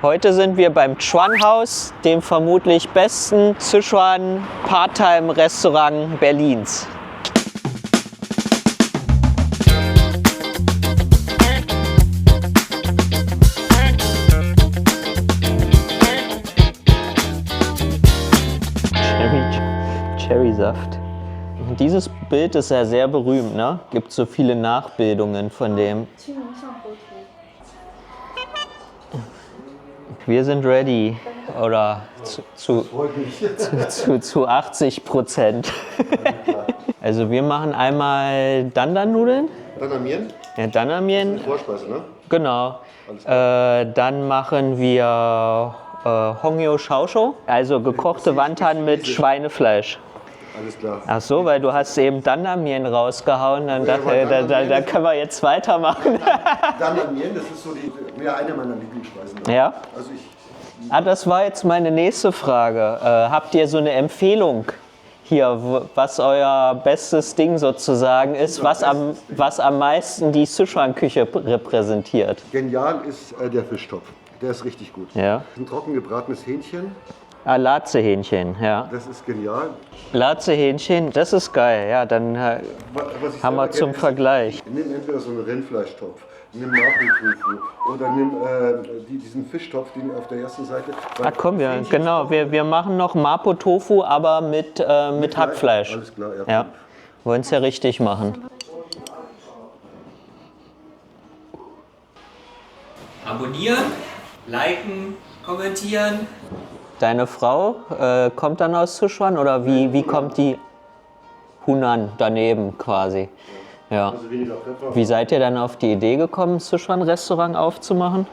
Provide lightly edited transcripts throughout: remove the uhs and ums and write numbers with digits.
Heute sind wir beim Chuan House, dem vermutlich besten Sichuan Part-Time-Restaurant Berlins. Cherrysaft. Dieses Bild ist ja sehr berühmt, ne? Gibt so viele Nachbildungen von dem. Wir sind ready. Oder zu 80%. Also wir machen einmal Dandan-Nudeln. Danamien? Ja, Danamien. Vorspeise, ne? Genau. Dann machen wir Hongyo Shaoshou, also gekochte Wonton mit Schweinefleisch. Alles klar. Ach so, weil du hast eben Danamien rausgehauen, dann dachte ich, da können wir jetzt weitermachen. Danamien, das ist so eine meiner Lieblingsspeisen. Ja? Also Das war jetzt meine nächste Frage. Habt ihr so eine Empfehlung hier, was euer bestes Ding sozusagen ist, was am meisten die Sichuan-Küche repräsentiert? Genial ist der Fischtopf. Der ist richtig gut. Ja. Ein trocken gebratenes Hähnchen. Laze-Hähnchen, ja. Das ist genial. Laze-Hähnchen, das ist geil, ja, dann haben wir zum Vergleich. Nimm entweder so einen Rindfleischtopf, nimm Mapo-Tofu oder nimm diesen Fischtopf, den auf der ersten Seite. Komm, wir machen noch Mapo-Tofu, aber mit Hackfleisch. Alles klar, ja. Ja, wollen es ja richtig machen. Abonnieren, liken, kommentieren. Deine Frau kommt dann aus Sichuan oder wie kommt die? Hunan daneben quasi. Ja. Also weniger Pfeffer. Wie seid ihr dann auf die Idee gekommen, ein Sichuan-Restaurant aufzumachen?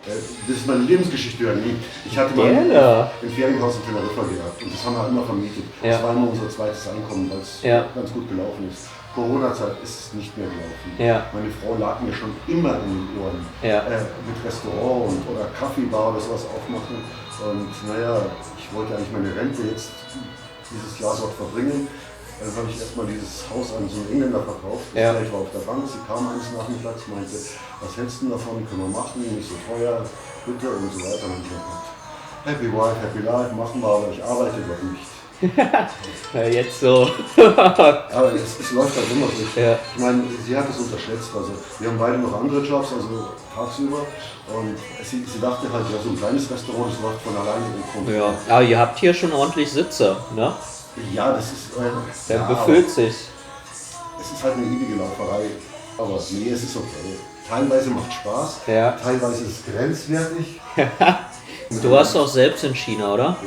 Das ist meine Lebensgeschichte ja nie. Ich hatte mal ein Ferienhaus in Teneriffa gehabt und das haben wir immer vermietet. Ja. Das war immer unser zweites Einkommen, weil es ganz gut gelaufen ist. Corona-Zeit ist es nicht mehr gelaufen. Ja. Meine Frau lag mir schon immer in den Ohren. Ja. Mit Restaurant oder Kaffeebar oder sowas aufmachen. Und naja, ich wollte eigentlich meine Rente jetzt dieses Jahr dort verbringen. Dann habe ich erstmal dieses Haus an so einen Engländer verkauft. Das Geld war auf der Bank. Sie kam eines Nachmittags, meinte, was hältst du davon, können wir machen, nicht so teuer, bitte und so weiter. Und ich habe gedacht, happy wife, happy life, machen wir, aber ich arbeite doch nicht. Jetzt so. Aber es läuft halt immer so. Ja. Ich meine, sie hat es unterschätzt. Also, wir haben beide noch andere Jobs, also tagsüber. Und sie dachte halt, ja, so ein kleines Restaurant, das läuft von alleine und kommt. Ja, aber ihr habt hier schon ordentlich Sitze, ne? Ja, das ist. Der befüllt sich. Es ist halt eine ewige Lauferei. Aber nee, es ist okay. Teilweise macht Spaß, teilweise ist es grenzwertig. Du warst auch selbst in China, oder? Ja.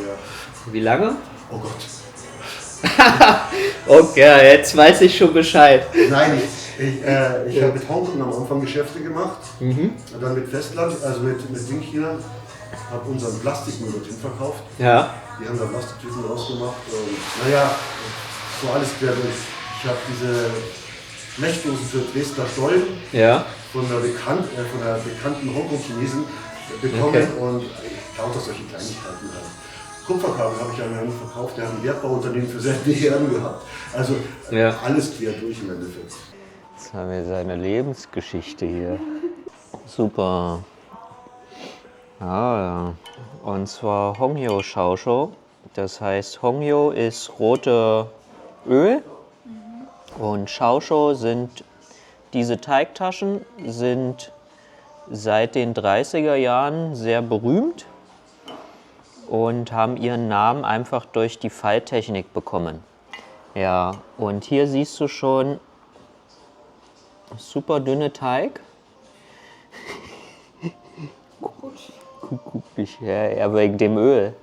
Wie lange? Oh Gott. Okay, jetzt weiß ich schon Bescheid. Nein, ich habe mit Hongkong am Anfang Geschäfte gemacht. Und dann mit Festland, also mit China. Habe unseren Plastikmüll dorthin verkauft. Ja. Die haben da Plastiktüten rausgemacht. Und, naja, so alles quer durch. Ich habe diese Blechdosen für Dresdner Stollen von der bekannten Hongkong-Chinesen bekommen und lauter solche Kleinigkeiten halt. Kupferkabel habe ich an einen verkauft, der hat ein Wertbauunternehmen für sehr Milliarden gehabt. Also alles quer durch im Endeffekt. Jetzt haben wir seine Lebensgeschichte hier. Super. Ja. Und zwar Hongyo Shaoshou. Das heißt, Hongyo ist rote Öl und Shaoshou sind diese Teigtaschen, sind seit den 30er Jahren sehr berühmt und haben ihren Namen einfach durch die Falttechnik bekommen. Ja, und hier siehst du schon super dünne Teig. Guck mich, ja, wegen dem Öl.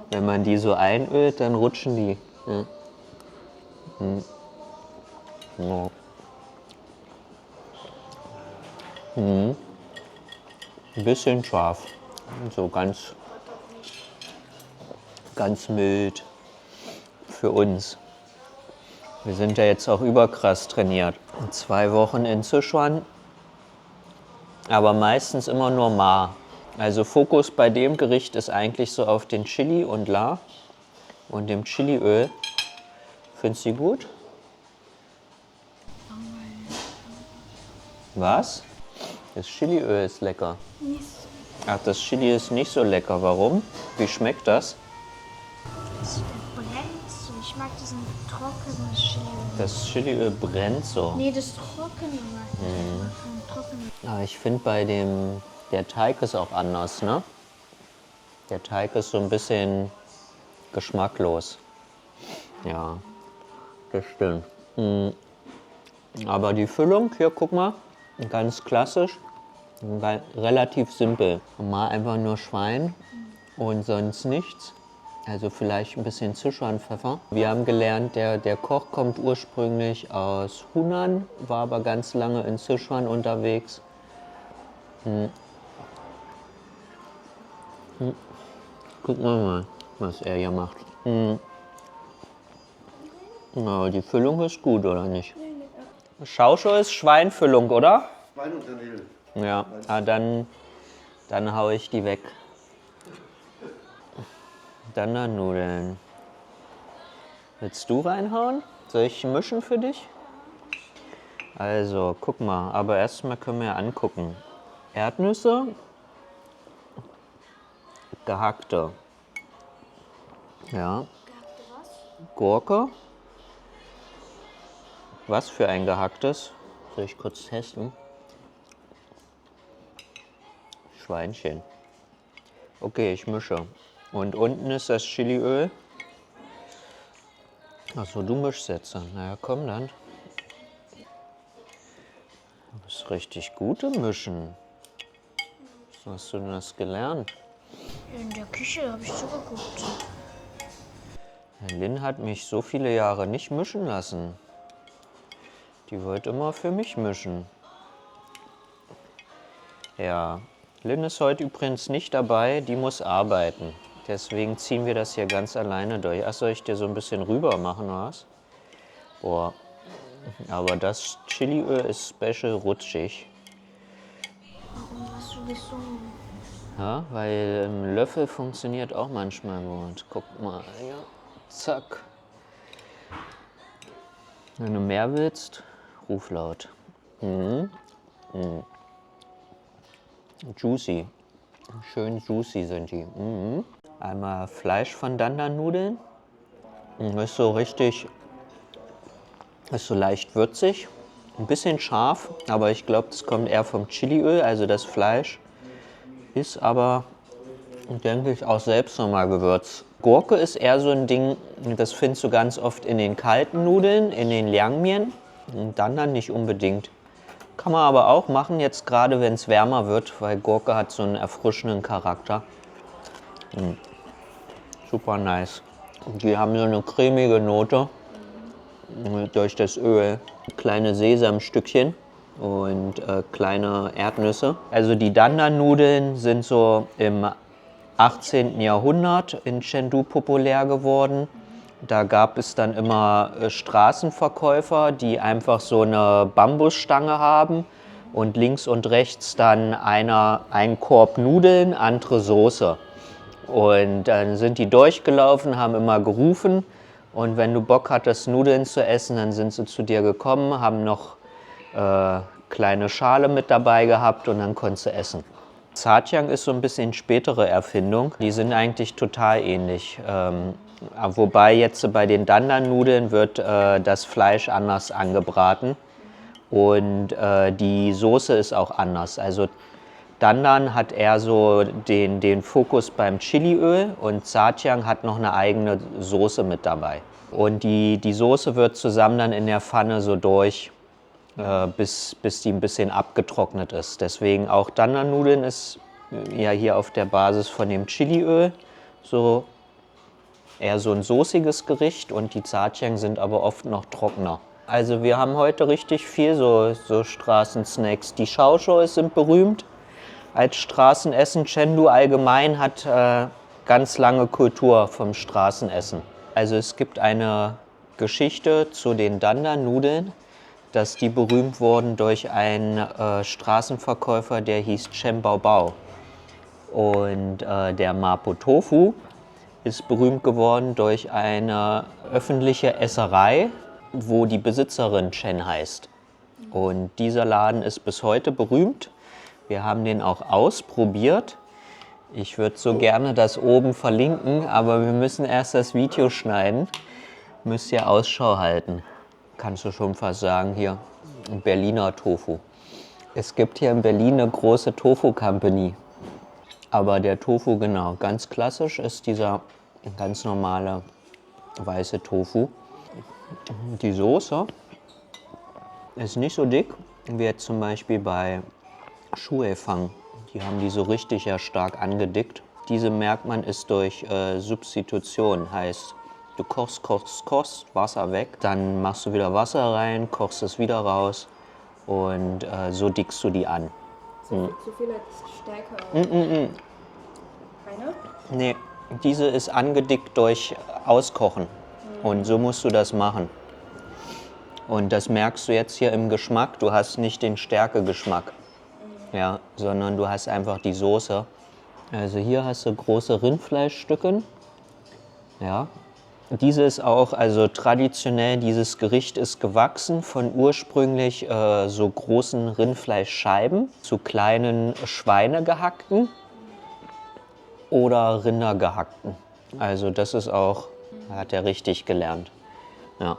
Wenn man die so einölt, dann rutschen die. Ja. Ja. Ein bisschen scharf. So ganz mild für uns. Wir sind ja jetzt auch überkrass trainiert. 2 Wochen in Sichuan, aber meistens immer nur Ma. Also Fokus bei dem Gericht ist eigentlich so auf den Chili und La und dem Chiliöl. Findest du die gut? Was? Das Chiliöl ist lecker. Ach, das Chili ist nicht so lecker. Warum? Wie schmeckt das? Es brennt so. Ich mag diesen trockenen Chili. Das Chiliöl brennt so. Nee, das trockene mag ich. Trockene. Aber ich finde der Teig ist auch anders, ne? Der Teig ist so ein bisschen geschmacklos. Ja, das stimmt. Aber die Füllung, hier guck mal, ganz klassisch, relativ simpel. Mal einfach nur Schwein und sonst nichts. Also vielleicht ein bisschen Sichuan-Pfeffer. Wir haben gelernt, der Koch kommt ursprünglich aus Hunan, war aber ganz lange in Sichuan unterwegs. Gucken wir mal, was er hier macht. Ja, die Füllung ist gut, oder nicht? Shaoshou ist Schweinfüllung, oder? Schwein und Garnelen. Ja, dann hau ich die weg. Dann da Nudeln. Willst du reinhauen? Soll ich mischen für dich? Also, guck mal, aber erstmal können wir ja angucken. Erdnüsse, gehackte. Ja. Gurke. Was für ein gehacktes? Soll ich kurz testen? Schweinchen. Okay, ich mische. Und unten ist das Chiliöl. Achso, du mischst jetzt dann. Na ja, komm dann. Du bist richtig gut im Mischen. Wo hast du denn das gelernt? In der Küche habe ich zugeguckt. Lynn hat mich so viele Jahre nicht mischen lassen. Die wollte immer für mich mischen. Ja, Lynn ist heute übrigens nicht dabei, die muss arbeiten. Deswegen ziehen wir das hier ganz alleine durch. Ach, soll ich dir so ein bisschen rüber machen, oder was? Boah, aber das Chiliöl ist special rutschig. Warum hast du das so? Ja, weil ein Löffel funktioniert auch manchmal gut. Guck mal, ja, zack. Wenn du mehr willst, ruf laut. Juicy. Schön juicy sind die. Einmal Fleisch von Dandan-Nudeln. Ist so richtig, ist so leicht würzig. Ein bisschen scharf, aber ich glaube, das kommt eher vom Chiliöl. Also das Fleisch ist aber, denke ich, auch selbst nochmal gewürzt. Gurke ist eher so ein Ding, das findest du ganz oft in den kalten Nudeln, in den Liangmian. Und dann nicht unbedingt. Kann man aber auch machen, jetzt gerade wenn es wärmer wird, weil Gurke hat so einen erfrischenden Charakter. Super nice. Die haben so eine cremige Note durch das Öl. Kleine Sesamstückchen und kleine Erdnüsse. Also die Dandan-Nudeln sind so im 18. Jahrhundert in Chengdu populär geworden. Da gab es dann immer Straßenverkäufer, die einfach so eine Bambusstange haben und links und rechts dann ein Korb Nudeln, andere Soße. Und dann sind die durchgelaufen, haben immer gerufen und wenn du Bock hattest, Nudeln zu essen, dann sind sie zu dir gekommen, haben noch kleine Schale mit dabei gehabt und dann konntest du essen. Zhajiang ist so ein bisschen spätere Erfindung. Die sind eigentlich total ähnlich. Wobei jetzt bei den Dandan-Nudeln wird das Fleisch anders angebraten und die Soße ist auch anders. Also Dandan hat eher so den Fokus beim Chiliöl und Zhajiang hat noch eine eigene Soße mit dabei. Und die Soße wird zusammen dann in der Pfanne so durch, bis die ein bisschen abgetrocknet ist. Deswegen auch Dandan-Nudeln ist ja hier auf der Basis von dem Chiliöl so eher so ein soßiges Gericht und die Zhajiang sind aber oft noch trockener. Also wir haben heute richtig viel so Straßensnacks. Die Shaoshou sind berühmt als Straßenessen. Chengdu allgemein hat ganz lange Kultur vom Straßenessen. Also es gibt eine Geschichte zu den Dandan-Nudeln, dass die berühmt wurden durch einen Straßenverkäufer, der hieß Chen Baobao. Und der Mapo Tofu ist berühmt geworden durch eine öffentliche Esserei, wo die Besitzerin Chen heißt. Und dieser Laden ist bis heute berühmt. Wir haben den auch ausprobiert. Ich würde so gerne das oben verlinken, aber wir müssen erst das Video schneiden. Müsst ihr Ausschau halten. Kannst du schon fast sagen, hier, Berliner Tofu. Es gibt hier in Berlin eine große Tofu-Company. Aber der Tofu, genau, ganz klassisch ist dieser ganz normale weiße Tofu. Die Soße ist nicht so dick wie jetzt zum Beispiel bei Shuefang. Die haben die so richtig ja stark angedickt. Diese merkt man ist durch Substitution, heißt du kochst, Wasser weg, dann machst du wieder Wasser rein, kochst es wieder raus und so dickst du die an. So viel als stärker. Keine? Nee, diese ist angedickt durch Auskochen und so musst du das machen. Und das merkst du jetzt hier im Geschmack, du hast nicht den Stärkegeschmack, ja, sondern du hast einfach die Soße. Also hier hast du große Rindfleischstücke, ja. Diese ist auch, also traditionell, dieses Gericht ist gewachsen von ursprünglich so großen Rindfleischscheiben zu kleinen Schweinegehackten oder Rindergehackten. Also das ist auch, hat er richtig gelernt. Ja.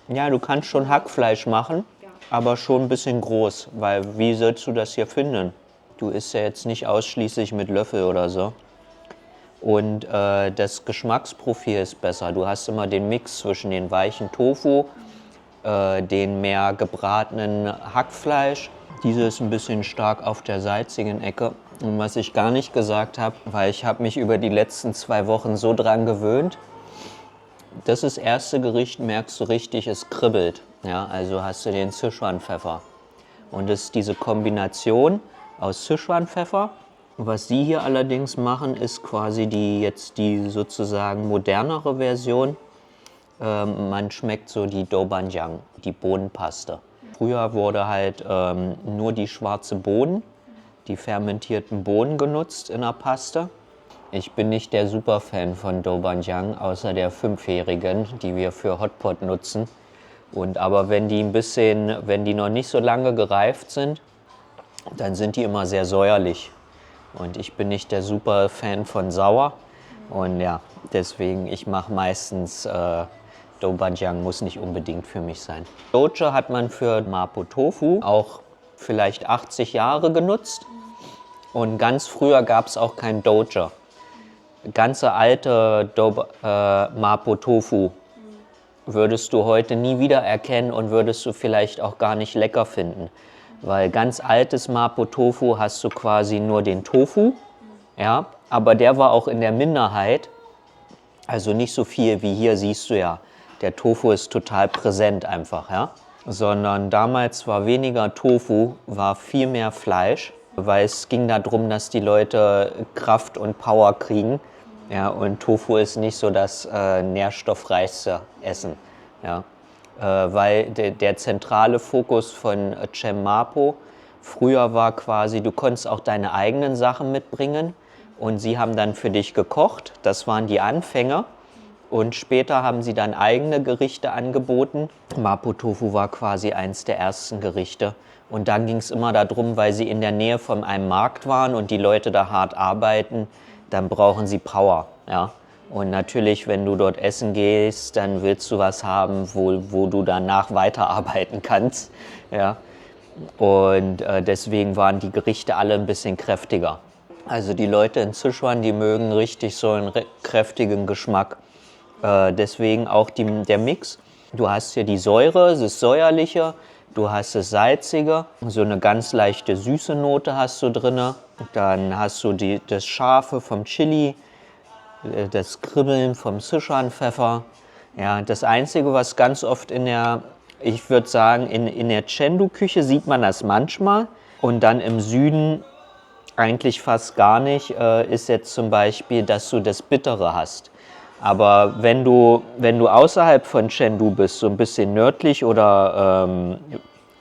Ja, du kannst schon Hackfleisch machen, aber schon ein bisschen groß, weil wie sollst du das hier finden? Du isst ja jetzt nicht ausschließlich mit Löffel oder so. Und das Geschmacksprofil ist besser. Du hast immer den Mix zwischen den weichen Tofu, den mehr gebratenen Hackfleisch. Diese ist ein bisschen stark auf der salzigen Ecke. Und was ich gar nicht gesagt habe, weil ich habe mich über die letzten 2 Wochen so dran gewöhnt, das ist das erste Gericht, merkst du richtig, es kribbelt. Ja, also hast du den Sichuan-Pfeffer. Und das ist diese Kombination aus Sichuan-Pfeffer. Was sie hier allerdings machen, ist quasi die sozusagen modernere Version. Man schmeckt so die Doubanjiang, die Bohnenpaste. Früher wurde halt nur die schwarze Bohnen, die fermentierten Bohnen genutzt in der Paste. Ich bin nicht der Superfan von Doubanjiang, außer der 5-jährigen, die wir für Hotpot nutzen. Aber wenn die noch nicht so lange gereift sind, dann sind die immer sehr säuerlich. Und ich bin nicht der Superfan von sauer. Und ja, deswegen, ich mache meistens Doubanjiang, muss nicht unbedingt für mich sein. Doje hat man für Mapo Tofu auch vielleicht 80 Jahre genutzt. Und ganz früher gab es auch kein Doje. Ganze alte Mapo Tofu würdest du heute nie wieder erkennen und würdest du vielleicht auch gar nicht lecker finden. Weil ganz altes Mapo Tofu hast du quasi nur den Tofu, ja, aber der war auch in der Minderheit, also nicht so viel wie hier, siehst du ja. Der Tofu ist total präsent einfach, ja. Sondern damals war weniger Tofu, war viel mehr Fleisch, weil es ging darum, dass die Leute Kraft und Power kriegen. Ja, und Tofu ist nicht so das nährstoffreichste Essen. Ja. Weil der zentrale Fokus von Chem Mapo früher war quasi, du konntest auch deine eigenen Sachen mitbringen und sie haben dann für dich gekocht. Das waren die Anfänger. Und später haben sie dann eigene Gerichte angeboten. Mapo Tofu war quasi eins der ersten Gerichte. Und dann ging es immer darum, weil sie in der Nähe von einem Markt waren und die Leute da hart arbeiten, dann brauchen sie Power. Ja? Und natürlich, wenn du dort essen gehst, dann willst du was haben, wo du danach weiterarbeiten kannst. Ja? Und deswegen waren die Gerichte alle ein bisschen kräftiger. Also die Leute in Sichuan, die mögen richtig so einen kräftigen Geschmack. Deswegen auch der Mix. Du hast hier die Säure, das Säuerliche, du hast das Salzige, so eine ganz leichte süße Note hast du drin. Dann hast du das Scharfe vom Chili, das Kribbeln vom Sichuan-Pfeffer. Ja, das Einzige, was ganz oft ich würde sagen, in der Chengdu-Küche sieht man das manchmal. Und dann im Süden eigentlich fast gar nicht, ist jetzt zum Beispiel, dass du das Bittere hast. Aber wenn du außerhalb von Chengdu bist, so ein bisschen nördlich oder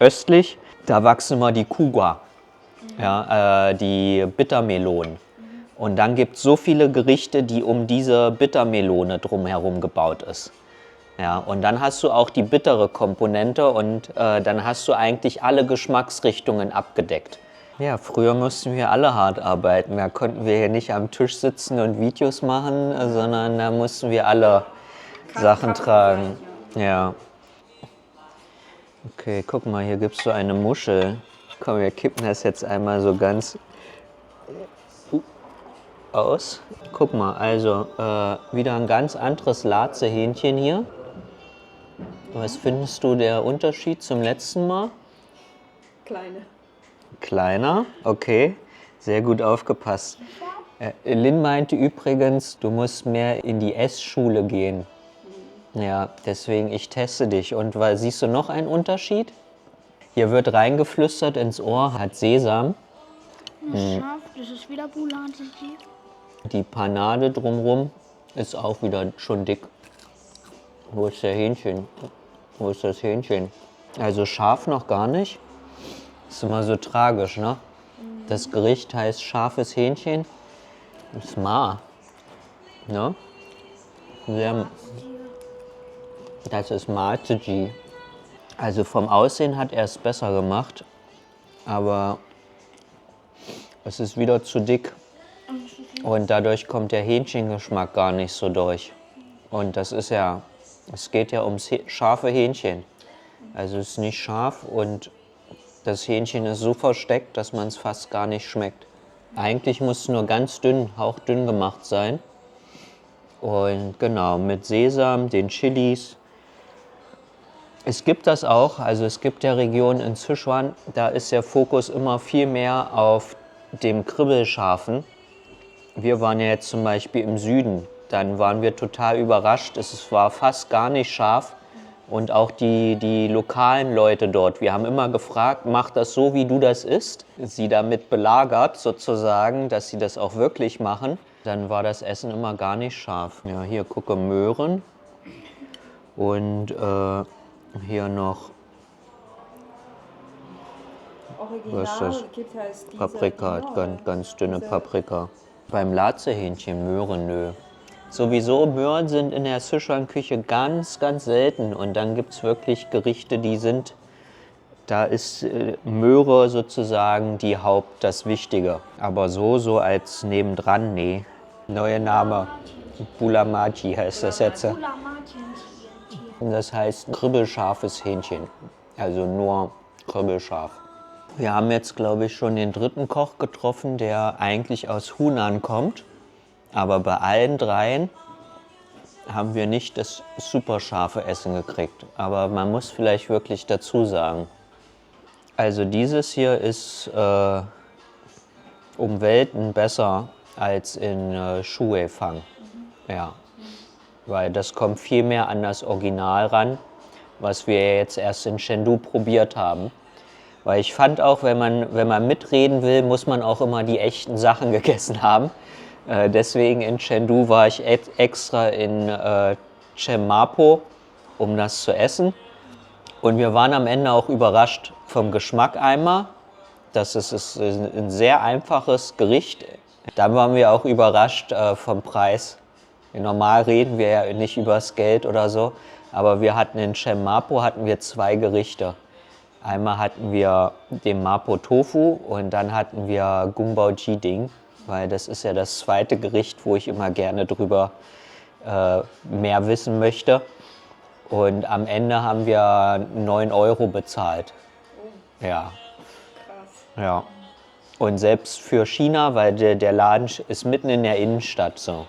östlich, da wachsen immer die Kugua, ja, die Bittermelonen. Und dann gibt es so viele Gerichte, die um diese Bittermelone drumherum gebaut ist. Ja, und dann hast du auch die bittere Komponente und dann hast du eigentlich alle Geschmacksrichtungen abgedeckt. Ja, früher mussten wir alle hart arbeiten. Da konnten wir hier nicht am Tisch sitzen und Videos machen, sondern da mussten wir alle Sachen tragen. Ja. Okay, guck mal, hier gibt es so eine Muschel. Komm, wir kippen das jetzt einmal so ganz aus. Guck mal, also wieder ein ganz anderes Latzehähnchen hier. Was findest du der Unterschied zum letzten Mal? Kleine. Kleiner, okay, sehr gut aufgepasst. Lynn meinte übrigens, du musst mehr in die Essschule gehen. Ja, deswegen, ich teste dich. Und siehst du noch einen Unterschied? Hier wird reingeflüstert ins Ohr, hat Sesam. Scharf, das ist wieder Boulange. Die Panade drumherum ist auch wieder schon dick. Wo ist der Hähnchen? Wo ist das Hähnchen? Also scharf noch gar nicht. Ist immer so tragisch, ne? Das Gericht heißt scharfes Hähnchen. Ist Ma. Ne? Das ist Ma-Tji. Also vom Aussehen hat er es besser gemacht. Aber es ist wieder zu dick. Und dadurch kommt der Hähnchengeschmack gar nicht so durch. Und das ist ja, es geht ja ums scharfe Hähnchen. Also es ist nicht scharf und das Hähnchen ist so versteckt, dass man es fast gar nicht schmeckt. Eigentlich muss es nur ganz dünn, hauchdünn gemacht sein. Und genau, mit Sesam, den Chilis. Es gibt das auch, also es gibt ja Regionen in Sichuan, da ist der Fokus immer viel mehr auf dem Kribbelscharfen. Wir waren ja jetzt zum Beispiel im Süden, dann waren wir total überrascht, es war fast gar nicht scharf. Und auch die lokalen Leute dort, wir haben immer gefragt, mach das so, wie du das isst. Sie damit belagert sozusagen, dass sie das auch wirklich machen. Dann war das Essen immer gar nicht scharf. Ja, hier gucke Möhren und hier noch, Original was ist das? gibt es diese, Paprika, genau, ganz dünne diese- Paprika. Beim Latzehähnchen Möhren, nö. Sowieso, Möhren sind in der Sichuan-Küche ganz, ganz selten. Und dann gibt es wirklich Gerichte, da ist Möhre sozusagen das Wichtige. Aber so als nebendran, nee. Neuer Name, Bulamaji heißt das jetzt. Das heißt kribbelscharfes Hähnchen. Also nur kribbelscharf. Wir haben jetzt, glaube ich, schon den dritten Koch getroffen, der eigentlich aus Hunan kommt. Aber bei allen dreien haben wir nicht das super scharfe Essen gekriegt. Aber man muss vielleicht wirklich dazu sagen, also dieses hier ist um Welten besser als in Shuefang. Ja, weil das kommt viel mehr an das Original ran, was wir jetzt erst in Chengdu probiert haben. Weil ich fand auch, wenn man mitreden will, muss man auch immer die echten Sachen gegessen haben. Deswegen in Chengdu war ich extra in Chemapo, um das zu essen. Und wir waren am Ende auch überrascht vom Geschmack einmal. Das ist ein sehr einfaches Gericht. Dann waren wir auch überrascht vom Preis. Normal reden wir ja nicht über das Geld oder so, aber wir hatten in Chemapo zwei Gerichte. Einmal hatten wir den Mapo Tofu und dann hatten wir Gungbao Jiding, weil das ist ja das zweite Gericht, wo ich immer gerne drüber mehr wissen möchte. Und am Ende haben wir 9 Euro bezahlt. Ja. Krass. Ja. Und selbst für China, weil der Laden ist mitten in der Innenstadt so.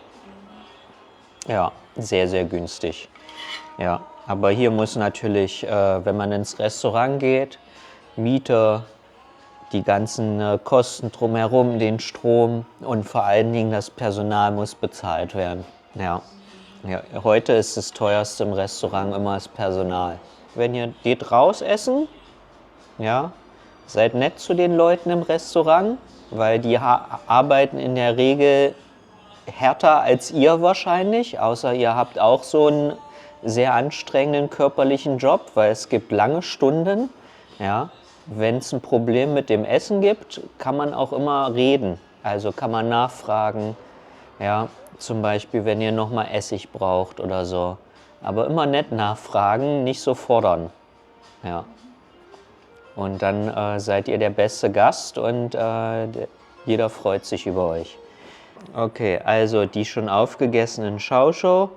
Ja, sehr, sehr günstig. Ja, aber hier muss natürlich, wenn man ins Restaurant geht, Miete, die ganzen Kosten drumherum, den Strom und vor allen Dingen das Personal muss bezahlt werden. Ja. Ja, heute ist das teuerste im Restaurant immer das Personal. Wenn ihr geht raus essen, ja, seid nett zu den Leuten im Restaurant, weil die arbeiten in der Regel härter als ihr wahrscheinlich, außer ihr habt auch so einen sehr anstrengenden körperlichen Job, weil es gibt lange Stunden. Ja. Wenn es ein Problem mit dem Essen gibt, kann man auch immer reden, also kann man nachfragen. Ja, zum Beispiel, wenn ihr nochmal Essig braucht oder so. Aber immer nett nachfragen, nicht so fordern. Ja. Und dann seid ihr der beste Gast und jeder freut sich über euch. Okay, also die schon aufgegessenen Schauschow,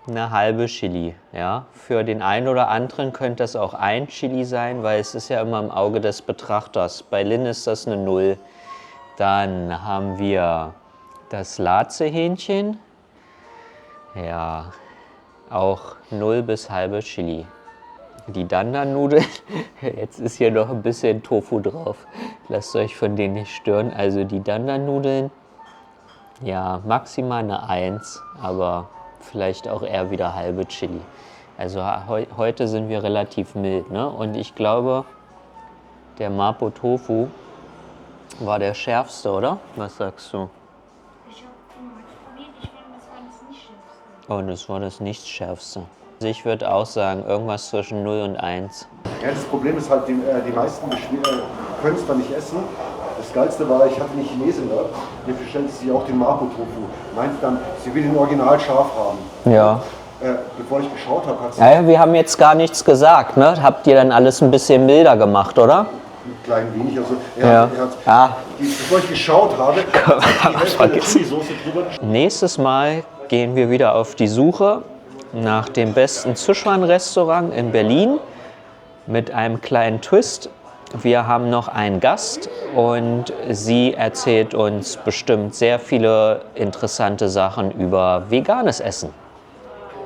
eine halbe Chili. Ja? Für den einen oder anderen könnte das auch ein Chili sein, weil es ist ja immer im Auge des Betrachters. Bei Lynn ist das eine 0. Dann haben wir das Latzehähnchen. Ja, auch 0 bis halbe Chili. Die Dandan-Nudeln, jetzt ist hier noch ein bisschen Tofu drauf. Lasst euch von denen nicht stören. Also die Dandan-Nudeln, ja, maximal eine 1, aber vielleicht auch eher wieder halbe Chili. Also heute sind wir relativ mild, ne? Und ich glaube, der Mapo Tofu war der schärfste, oder? Was sagst du? Ich habe probiert, ich finde, das war das nicht schärfste. Oh, das war das nicht schärfste. Also ich würde auch sagen, irgendwas zwischen 0 und 1. Ja, das Problem ist halt, die meisten können es dann nicht essen. Das Geilste war, ich hatte eine Chinesin da, die bestellt sich auch den Mapo Tofu. Meint dann, sie will den Original scharf haben. Ja. Bevor ich geschaut habe, hat sie Ja, wir haben jetzt gar nichts gesagt, ne? Habt ihr dann alles ein bisschen milder gemacht, oder? ein klein wenig. Also, Ja. Bevor ich geschaut habe, hat die Hälfte der Chili-Soße drüber. Nächstes Mal gehen wir wieder auf die Suche nach dem besten Sichuan-Restaurant in Berlin mit einem kleinen Twist. Wir haben noch einen Gast und sie erzählt uns bestimmt sehr viele interessante Sachen über veganes Essen.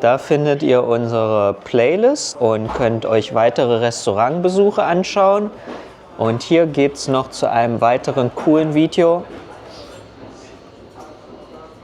Da findet ihr unsere Playlist und könnt euch weitere Restaurantbesuche anschauen. Und hier geht es noch zu einem weiteren coolen Video.